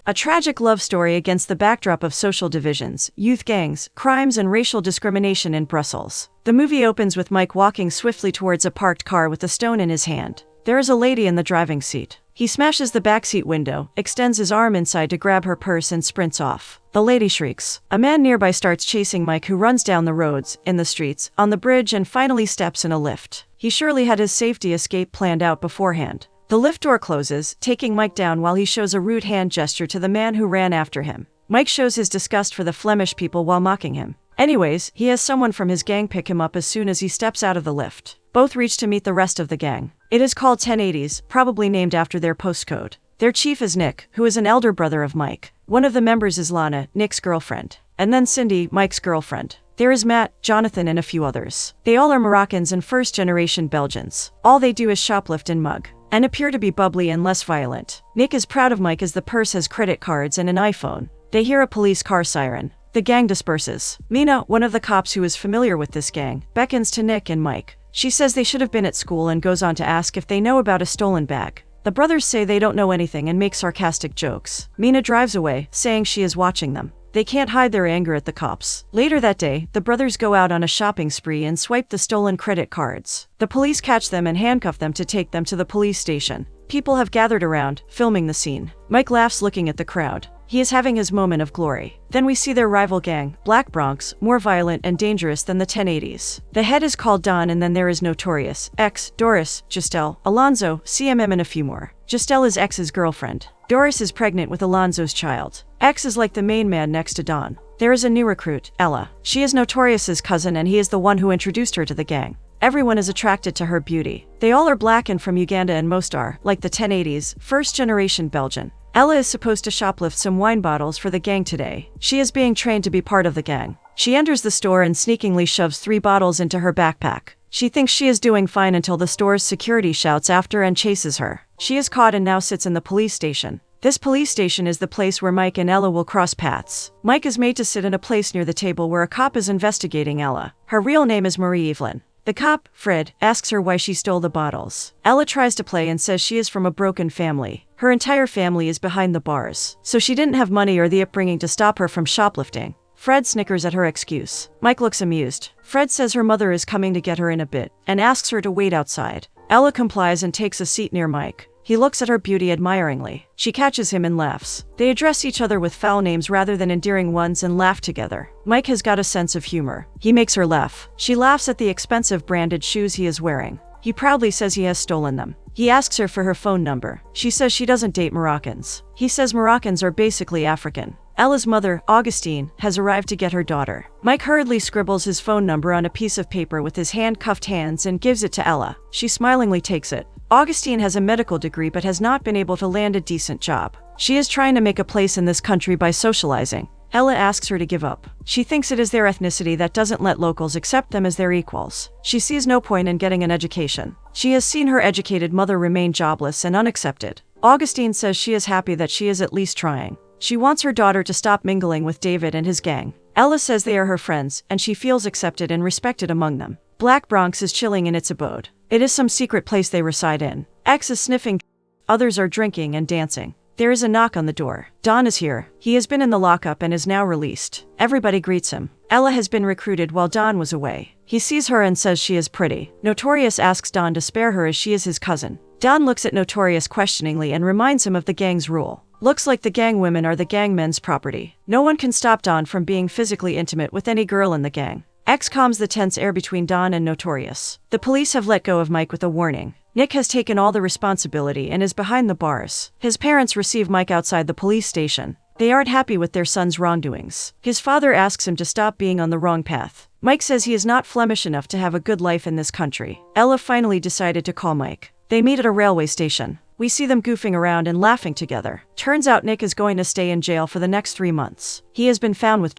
A tragic love story against the backdrop of social divisions, youth gangs, crimes and racial discrimination in Brussels. The movie opens with Mike walking swiftly towards a parked car with a stone in his hand. There is a lady in the driving seat. He smashes the backseat window, extends his arm inside to grab her purse and sprints off. The lady shrieks. A man nearby starts chasing Mike, who runs down the roads, in the streets, on the bridge, and finally steps in a lift. He surely had his safety escape planned out beforehand. The lift door closes, taking Mike down while he shows a rude hand gesture to the man who ran after him. Mike shows his disgust for the Flemish people while mocking him. Anyways, he has someone from his gang pick him up as soon as he steps out of the lift. Both reach to meet the rest of the gang. It is called 1080s, probably named after their postcode. Their chief is Nick, who is an elder brother of Mike. One of the members is Lana, Nick's girlfriend. And then Cindy, Mike's girlfriend. There is Matt, Jonathan, and a few others. They all are Moroccans and first-generation Belgians. All they do is shoplift and mug, and appear to be bubbly and less violent. Nick is proud of Mike as the purse has credit cards and an iPhone. They hear a police car siren. The gang disperses. Mina, one of the cops who is familiar with this gang, beckons to Nick and Mike. She says they should have been at school and goes on to ask if they know about a stolen bag. The brothers say they don't know anything and make sarcastic jokes. Mina drives away, saying she is watching them. They can't hide their anger at the cops. Later that day, the brothers go out on a shopping spree and swipe the stolen credit cards. The police catch them and handcuff them to take them to the police station. People have gathered around, filming the scene. Mike laughs looking at the crowd. He is having his moment of glory. Then we see their rival gang, Black Bronx, more violent and dangerous than the 1080s. The head is called Don, and then there is Notorious, X, Doris, Giselle, Alonzo, CMM, and a few more. Giselle is X's girlfriend. Doris is pregnant with Alonzo's child. X is like the main man next to Don. There is a new recruit, Ella. She is Notorious's cousin, and he is the one who introduced her to the gang. Everyone is attracted to her beauty. They all are black and from Uganda, and most are, like the 1080s, first-generation Belgian. Ella is supposed to shoplift some wine bottles for the gang today. She is being trained to be part of the gang. She enters the store and sneakingly shoves 3 bottles into her backpack. She thinks she is doing fine until the store's security shouts after and chases her. She is caught and now sits in the police station. This police station is the place where Mike and Ella will cross paths. Mike is made to sit in a place near the table where a cop is investigating Ella. Her real name is Marie Evelyn. The cop, Fred, asks her why she stole the bottles. Ella tries to play and says she is from a broken family. Her entire family is behind the bars, so she didn't have money or the upbringing to stop her from shoplifting. Fred snickers at her excuse. Mike looks amused. Fred says her mother is coming to get her in a bit, and asks her to wait outside. Ella complies and takes a seat near Mike. He looks at her beauty admiringly. She catches him and laughs. They address each other with foul names rather than endearing ones and laugh together. Mike has got a sense of humor. He makes her laugh. She laughs at the expensive branded shoes he is wearing. He proudly says he has stolen them. He asks her for her phone number. She says she doesn't date Moroccans. He says Moroccans are basically African. Ella's mother, Augustine, has arrived to get her daughter. Mike hurriedly scribbles his phone number on a piece of paper with his handcuffed hands and gives it to Ella. She smilingly takes it. Augustine has a medical degree but has not been able to land a decent job. She is trying to make a place in this country by socializing. Ella asks her to give up. She thinks it is their ethnicity that doesn't let locals accept them as their equals. She sees no point in getting an education. She has seen her educated mother remain jobless and unaccepted. Augustine says she is happy that she is at least trying. She wants her daughter to stop mingling with David and his gang. Ella says they are her friends, and she feels accepted and respected among them. Black Bronx is chilling in its abode. It is some secret place they reside in. X is sniffing. Others are drinking and dancing. There is a knock on the door. Don is here. He has been in the lockup and is now released. Everybody greets him. Ella has been recruited while Don was away. He sees her and says she is pretty. Notorious asks Don to spare her as she is his cousin. Don looks at Notorious questioningly and reminds him of the gang's rule. Looks like the gang women are the gang men's property. No one can stop Don from being physically intimate with any girl in the gang. X calms the tense air between Don and Notorious. The police have let go of Mike with a warning. Nick has taken all the responsibility and is behind the bars. His parents receive Mike outside the police station. They aren't happy with their son's wrongdoings. His father asks him to stop being on the wrong path. Mike says he is not Flemish enough to have a good life in this country. Ella finally decided to call Mike. They meet at a railway station. We see them goofing around and laughing together. Turns out Nick is going to stay in jail for the next 3 months. He has been found with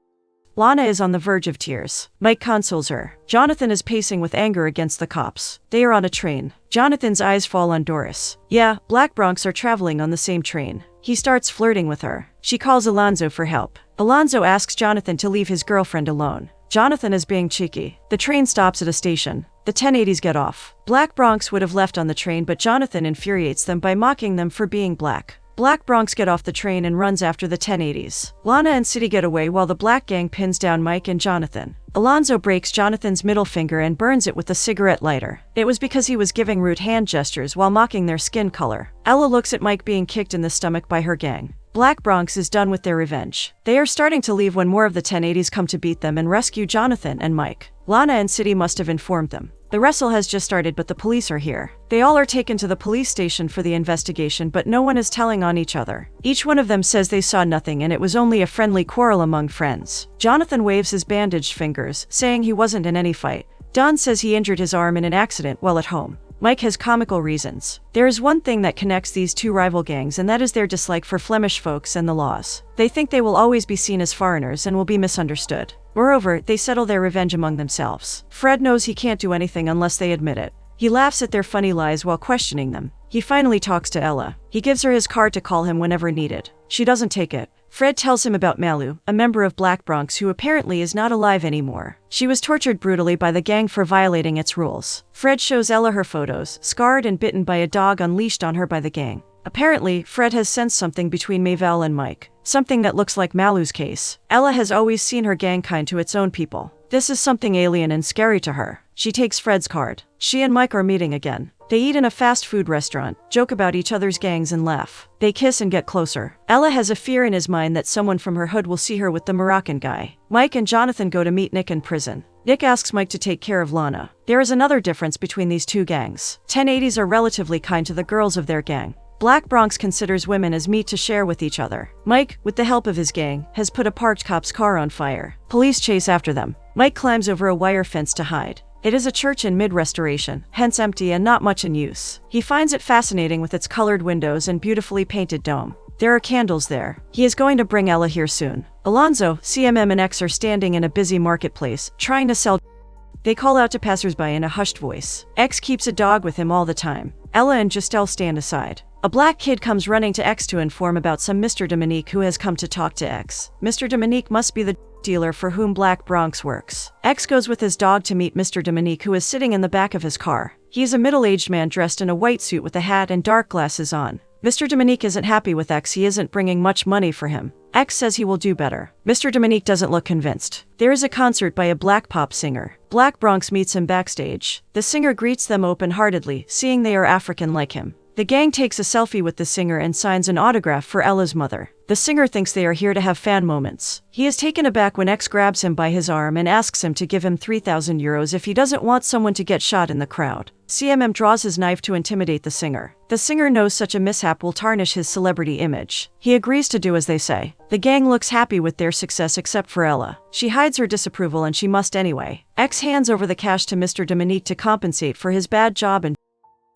Lana is on the verge of tears. Mike consoles her. Jonathan is pacing with anger against the cops. They are on a train. Jonathan's eyes fall on Doris. Yeah, Black Bronx are traveling on the same train. He starts flirting with her. She calls Alonzo for help. Alonzo asks Jonathan to leave his girlfriend alone. Jonathan is being cheeky. The train stops at a station. The 1080s get off. Black Bronx would have left on the train, but Jonathan infuriates them by mocking them for being black. Black Bronx get off the train and runs after the 1080s. Lana and City get away while the Black gang pins down Mike and Jonathan. Alonzo breaks Jonathan's middle finger and burns it with a cigarette lighter. It was because he was giving rude hand gestures while mocking their skin color. Ella looks at Mike being kicked in the stomach by her gang. Black Bronx is done with their revenge. They are starting to leave when more of the 1080s come to beat them and rescue Jonathan and Mike. Lana and City must have informed them. The wrestle has just started, but the police are here. They all are taken to the police station for the investigation, but no one is telling on each other. Each one of them says they saw nothing and it was only a friendly quarrel among friends. Jonathan waves his bandaged fingers, saying he wasn't in any fight. Don says he injured his arm in an accident while at home. Mike has comical reasons. There is one thing that connects these two rival gangs, and that is their dislike for Flemish folks and the laws. They think they will always be seen as foreigners and will be misunderstood. Moreover, they settle their revenge among themselves. Fred knows he can't do anything unless they admit it. He laughs at their funny lies while questioning them. He finally talks to Ella. He gives her his card to call him whenever needed. She doesn't take it. Fred tells him about Malu, a member of Black Bronx who apparently is not alive anymore. She was tortured brutally by the gang for violating its rules. Fred shows Ella her photos, scarred and bitten by a dog unleashed on her by the gang. Apparently, Fred has sensed something between Mavel and Mike. Something that looks like Malu's case. Ella has always seen her gang kind to its own people. This is something alien and scary to her. She takes Fred's card. She and Mike are meeting again. They eat in a fast food restaurant, joke about each other's gangs and laugh. They kiss and get closer. Ella has a fear in his mind that someone from her hood will see her with the Moroccan guy. Mike and Jonathan go to meet Nick in prison. Nick asks Mike to take care of Lana. There is another difference between these two gangs. 1080s are relatively kind to the girls of their gang. Black Bronx considers women as meat to share with each other. Mike, with the help of his gang, has put a parked cop's car on fire. Police chase after them. Mike climbs over a wire fence to hide. It is a church in mid-restoration, hence empty and not much in use. He finds it fascinating with its colored windows and beautifully painted dome. There are candles there. He is going to bring Ella here soon. Alonzo, CMM and X are standing in a busy marketplace, trying to sell. They call out to passersby in a hushed voice. X keeps a dog with him all the time. Ella and Giselle stand aside. A black kid comes running to X to inform about some Mr. Dominique who has come to talk to X. Mr. Dominique must be the dealer for whom Black Bronx works. X goes with his dog to meet Mr. Dominique, who is sitting in the back of his car. He is a middle-aged man dressed in a white suit with a hat and dark glasses on. Mr. Dominique isn't happy with X. He isn't bringing much money for him. X says he will do better. Mr. Dominique doesn't look convinced. There is a concert by a black pop singer. Black Bronx meets him backstage. The singer greets them open-heartedly, seeing they are African like him. The gang takes a selfie with the singer and signs an autograph for Ella's mother. The singer thinks they are here to have fan moments. He is taken aback when X grabs him by his arm and asks him to give him 3,000 euros if he doesn't want someone to get shot in the crowd. CMM draws his knife to intimidate the singer. The singer knows such a mishap will tarnish his celebrity image. He agrees to do as they say. The gang looks happy with their success except for Ella. She hides her disapproval and she must anyway. X hands over the cash to Mr. Dominique to compensate for his bad job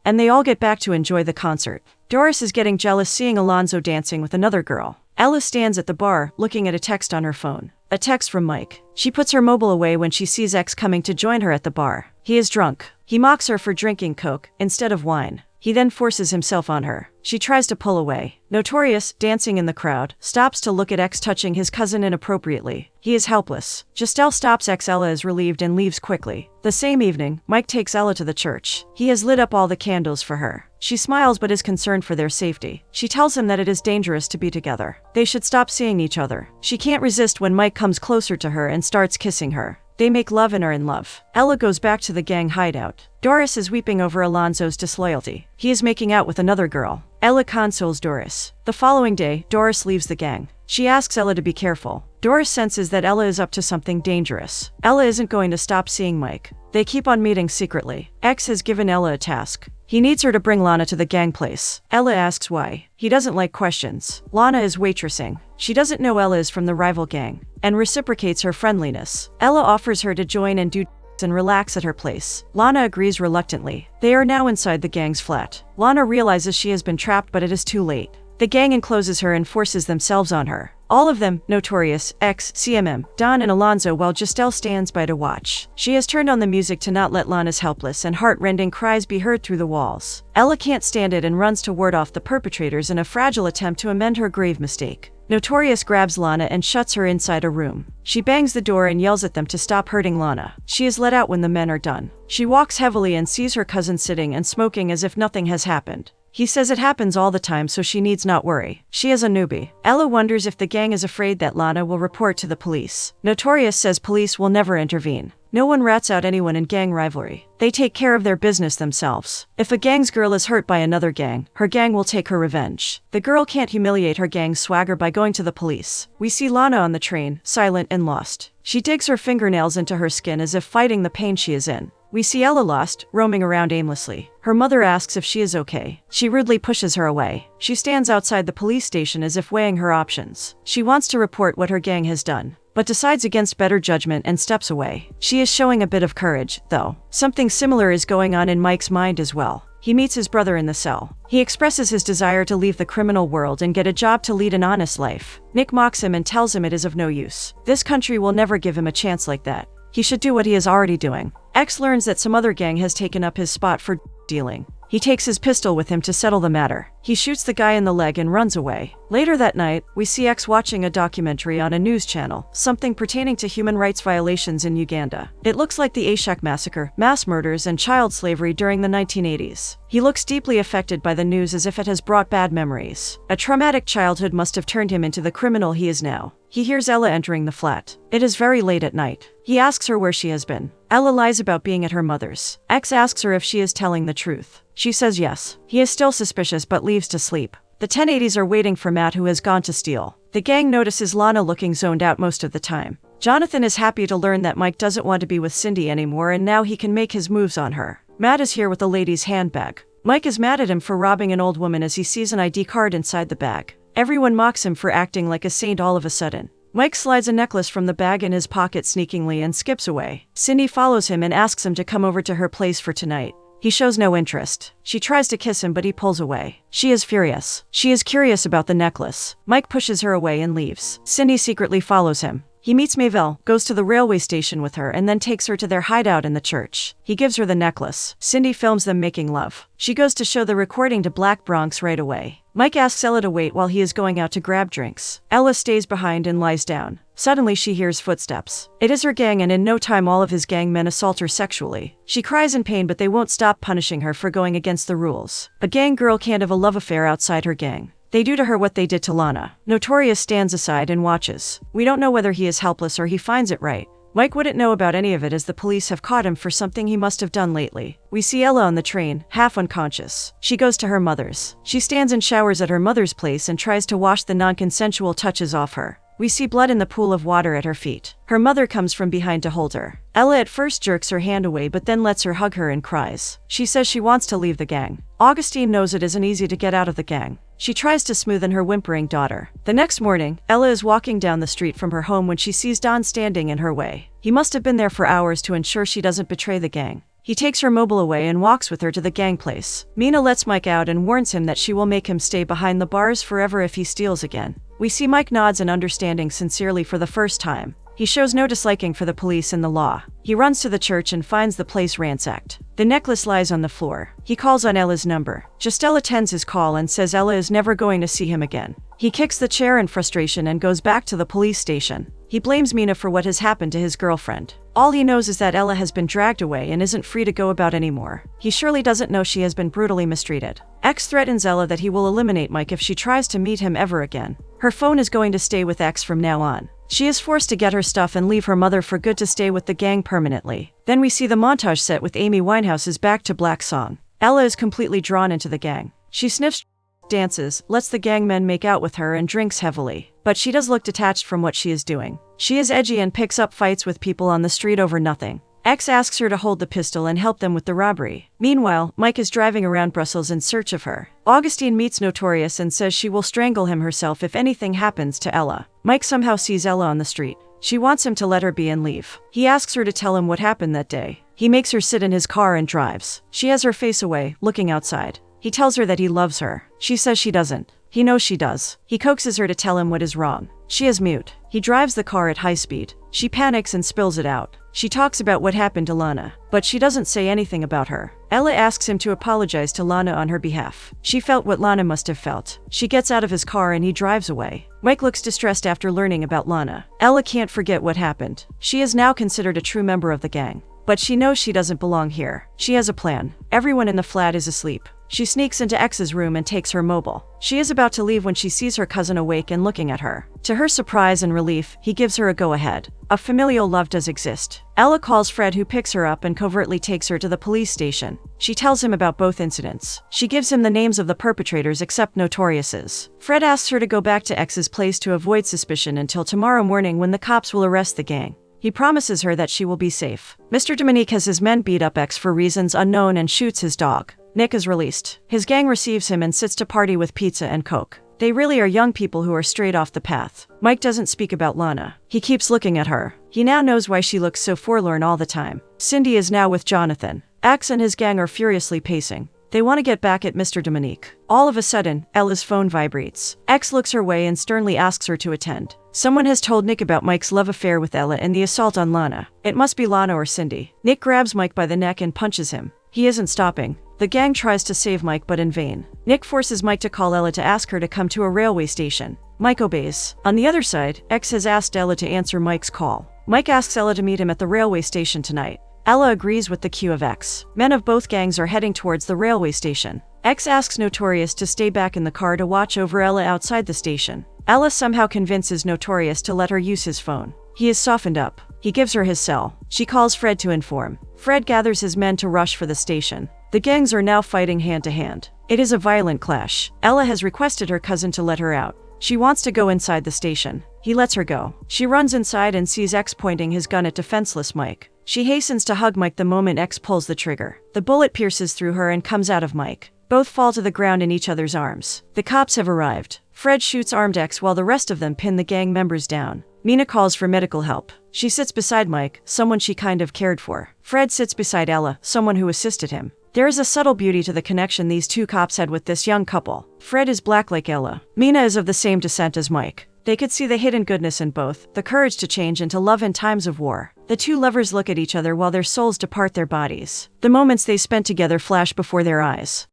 and they all get back to enjoy the concert. Doris is getting jealous seeing Alonzo dancing with another girl. Ella stands at the bar, looking at a text on her phone. A text from Mike. She puts her mobile away when she sees X coming to join her at the bar. He is drunk. He mocks her for drinking Coke instead of wine. He then forces himself on her. She tries to pull away. Notorious, dancing in the crowd, stops to look at X touching his cousin inappropriately. He is helpless. Giselle stops X. Ella is relieved and leaves quickly. The same evening, Mike takes Ella to the church. He has lit up all the candles for her. She smiles but is concerned for their safety. She tells him that it is dangerous to be together. They should stop seeing each other. She can't resist when Mike comes closer to her and starts kissing her. They make love and are in love. Ella goes back to the gang hideout. Doris is weeping over Alonzo's disloyalty. He is making out with another girl. Ella consoles Doris. The following day, Doris leaves the gang. She asks Ella to be careful. Doris senses that Ella is up to something dangerous. Ella isn't going to stop seeing Mike. They keep on meeting secretly. X has given Ella a task. He needs her to bring Lana to the gang place. Ella asks why. He doesn't like questions. Lana is waitressing. She doesn't know Ella is from the rival gang, and reciprocates her friendliness. Ella offers her to join and do and relax at her place. Lana agrees reluctantly. They are now inside the gang's flat. Lana realizes she has been trapped, but it is too late. The gang encloses her and forces themselves on her. All of them, Notorious, X, CMM, Don and Alonzo, while Giselle stands by to watch. She has turned on the music to not let Lana's helpless and heart-rending cries be heard through the walls. Ella can't stand it and runs to ward off the perpetrators in a fragile attempt to amend her grave mistake. Notorious grabs Lana and shuts her inside a room. She bangs the door and yells at them to stop hurting Lana. She is let out when the men are done. She walks heavily and sees her cousin sitting and smoking as if nothing has happened. He says it happens all the time, so she needs not worry. She is a newbie. Ella wonders if the gang is afraid that Lana will report to the police. Notorious says police will never intervene. No one rats out anyone in gang rivalry. They take care of their business themselves. If a gang's girl is hurt by another gang, her gang will take her revenge. The girl can't humiliate her gang's swagger by going to the police. We see Lana on the train, silent and lost. She digs her fingernails into her skin as if fighting the pain she is in. We see Ella lost, roaming around aimlessly. Her mother asks if she is okay. She rudely pushes her away. She stands outside the police station as if weighing her options. She wants to report what her gang has done, but decides against better judgment and steps away. She is showing a bit of courage, though. Something similar is going on in Mike's mind as well. He meets his brother in the cell. He expresses his desire to leave the criminal world and get a job to lead an honest life. Nick mocks him and tells him it is of no use. This country will never give him a chance like that. He should do what he is already doing. X learns that some other gang has taken up his spot for dealing. He takes his pistol with him to settle the matter. He shoots the guy in the leg and runs away. Later that night, we see X watching a documentary on a news channel, something pertaining to human rights violations in Uganda. It looks like the Ashak massacre, mass murders, and child slavery during the 1980s. He looks deeply affected by the news as if it has brought bad memories. A traumatic childhood must have turned him into the criminal he is now. He hears Ella entering the flat. It is very late at night. He asks her where she has been. Ella lies about being at her mother's. X asks her if she is telling the truth. She says yes. He is still suspicious but leaves to sleep. The 1080s are waiting for Matt, who has gone to steal. The gang notices Lana looking zoned out most of the time. Jonathan is happy to learn that Mike doesn't want to be with Cindy anymore and now he can make his moves on her. Matt is here with the lady's handbag. Mike is mad at him for robbing an old woman as he sees an ID card inside the bag. Everyone mocks him for acting like a saint all of a sudden. Mike slides a necklace from the bag in his pocket sneakingly and skips away. Cindy follows him and asks him to come over to her place for tonight. He shows no interest. She tries to kiss him but he pulls away. She is furious. She is curious about the necklace. Mike pushes her away and leaves. Cindy secretly follows him. He meets Mayville, goes to the railway station with her and then takes her to their hideout in the church. He gives her the necklace. Cindy films them making love. She goes to show the recording to Black Bronx right away. Mike asks Ella to wait while he is going out to grab drinks. Ella stays behind and lies down. Suddenly she hears footsteps. It is her gang and in no time all of his gang men assault her sexually. She cries in pain but they won't stop punishing her for going against the rules. A gang girl can't have a love affair outside her gang. They do to her what they did to Lana. Notorious stands aside and watches. We don't know whether he is helpless or he finds it right. Mike wouldn't know about any of it as the police have caught him for something he must have done lately. We see Ella on the train, half unconscious. She goes to her mother's. She stands and showers at her mother's place and tries to wash the non-consensual touches off her. We see blood in the pool of water at her feet. Her mother comes from behind to hold her. Ella at first jerks her hand away but then lets her hug her and cries. She says she wants to leave the gang. Augustine knows it isn't easy to get out of the gang. She tries to smoothen her whimpering daughter. The next morning, Ella is walking down the street from her home when she sees Don standing in her way. He must have been there for hours to ensure she doesn't betray the gang. He takes her mobile away and walks with her to the gang place. Mina lets Mike out and warns him that she will make him stay behind the bars forever if he steals again. We see Mike nods in understanding sincerely for the first time. He shows no disliking for the police and the law. He runs to the church and finds the place ransacked. The necklace lies on the floor. He calls on Ella's number. Justel attends his call and says Ella is never going to see him again. He kicks the chair in frustration and goes back to the police station. He blames Mina for what has happened to his girlfriend. All he knows is that Ella has been dragged away and isn't free to go about anymore. He surely doesn't know she has been brutally mistreated. X threatens Ella that he will eliminate Mike if she tries to meet him ever again. Her phone is going to stay with X from now on. She is forced to get her stuff and leave her mother for good to stay with the gang permanently. Then we see the montage set with Amy Winehouse's Back to Black song. Ella is completely drawn into the gang. She sniffs, dances, lets the gang men make out with her and drinks heavily. But she does look detached from what she is doing. She is edgy and picks up fights with people on the street over nothing. X asks her to hold the pistol and help them with the robbery. Meanwhile, Mike is driving around Brussels in search of her. Augustine meets Notorious and says she will strangle him herself if anything happens to Ella. Mike somehow sees Ella on the street. She wants him to let her be and leave. He asks her to tell him what happened that day. He makes her sit in his car and drives. She has her face away, looking outside. He tells her that he loves her. She says she doesn't. He knows she does. He coaxes her to tell him what is wrong. She is mute. He drives the car at high speed. She panics and spills it out. She talks about what happened to Lana, but she doesn't say anything about her. Ella asks him to apologize to Lana on her behalf. She felt what Lana must have felt. She gets out of his car and he drives away. Mike looks distressed after learning about Lana. Ella can't forget what happened. She is now considered a true member of the gang. But she knows she doesn't belong here. She has a plan. Everyone in the flat is asleep. She sneaks into X's room and takes her mobile. She is about to leave when she sees her cousin awake and looking at her. To her surprise and relief, he gives her a go-ahead. A familial love does exist. Ella calls Fred, who picks her up and covertly takes her to the police station. She tells him about both incidents. She gives him the names of the perpetrators except Notorious's. Fred asks her to go back to X's place to avoid suspicion until tomorrow morning when the cops will arrest the gang. He promises her that she will be safe. Mr. Dominique has his men beat up X for reasons unknown and shoots his dog. Nick is released. His gang receives him and sits to party with pizza and Coke. They really are young people who are straight off the path. Mike doesn't speak about Lana. He keeps looking at her. He now knows why she looks so forlorn all the time. Cindy is now with Jonathan. X and his gang are furiously pacing. They want to get back at Mr. Dominique. All of a sudden, Ella's phone vibrates. X looks her way and sternly asks her to attend. Someone has told Nick about Mike's love affair with Ella and the assault on Lana. It must be Lana or Cindy. Nick grabs Mike by the neck and punches him. He isn't stopping. The gang tries to save Mike, but in vain. Nick forces Mike to call Ella to ask her to come to a railway station. Mike obeys. On the other side, X has asked Ella to answer Mike's call. Mike asks Ella to meet him at the railway station tonight. Ella agrees with the cue of X. Men of both gangs are heading towards the railway station. X asks Notorious to stay back in the car to watch over Ella outside the station. Ella somehow convinces Notorious to let her use his phone. He is softened up. He gives her his cell. She calls Fred to inform. Fred gathers his men to rush for the station. The gangs are now fighting hand to hand. It is a violent clash. Ella has requested her cousin to let her out. She wants to go inside the station. He lets her go. She runs inside and sees X pointing his gun at defenseless Mike. She hastens to hug Mike the moment X pulls the trigger. The bullet pierces through her and comes out of Mike. Both fall to the ground in each other's arms. The cops have arrived. Fred shoots armed X while the rest of them pin the gang members down. Mina calls for medical help. She sits beside Mike, someone she kind of cared for. Fred sits beside Ella, someone who assisted him. There is a subtle beauty to the connection these two cops had with this young couple. Fred is black like Ella. Mina is of the same descent as Mike. They could see the hidden goodness in both, the courage to change and to love in times of war. The two lovers look at each other while their souls depart their bodies. The moments they spent together flash before their eyes.